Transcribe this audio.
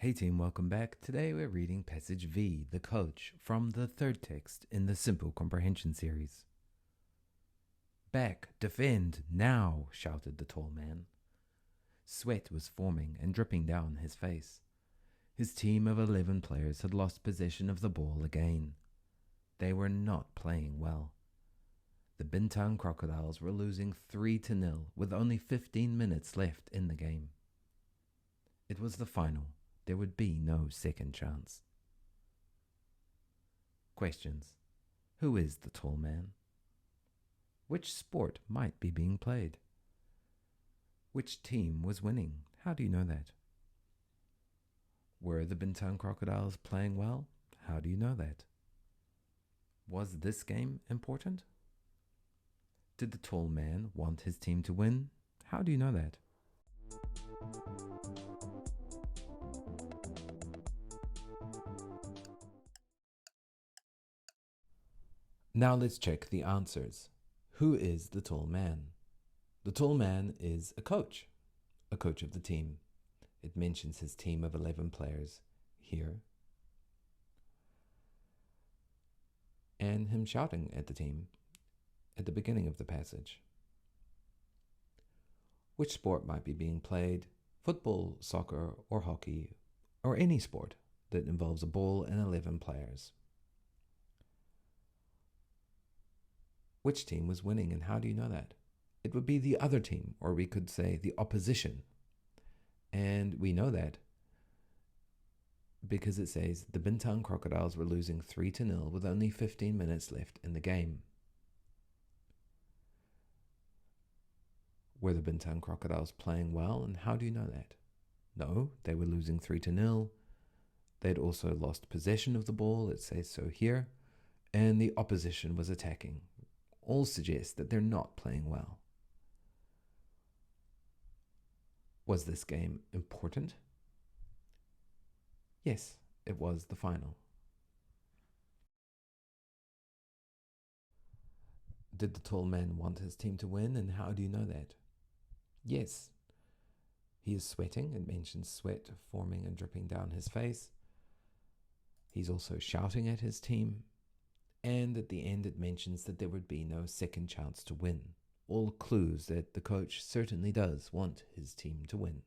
Hey team, welcome back. Today we're reading Passage V, The Coach, from the third text in the Simple Comprehension series. Back, defend, now, shouted the tall man. Sweat was forming and dripping down his face. His team of 11 players had lost possession of the ball again. They were not playing well. The Bintang Crocodiles were losing 3-0 with only 15 minutes left in the game. It was the final. There would be no second chance. Questions. Who is the tall man? Which sport might be being played? Which team was winning? How do you know that? Were the Bintang Crocodiles playing well? How do you know that? Was this game important? Did the tall man want his team to win? How do you know that? Now let's check the answers. Who is the tall man? The tall man is a coach of the team. It mentions his team of 11 players here. And him shouting at the team at the beginning of the passage. Which sport might be being played? Football, soccer, or hockey, or any sport that involves a ball and 11 players. Which team was winning, and how do you know that? It would be the other team, or we could say the opposition. And we know that because it says the Bintang Crocodiles were losing 3-0 with only 15 minutes left in the game. Were the Bintang Crocodiles playing well, and how do you know that? No, they were losing 3-0. They'd also lost possession of the ball, it says so here, and the opposition was attacking. All suggest that they're not playing well. Was this game important? Yes, it was the final. Did the tall man want his team to win, and how do you know that? Yes, he is sweating. It mentions sweat forming and dripping down his face. He's also shouting at his team. And at the end it mentions that there would be no second chance to win. All clues that the coach certainly does want his team to win.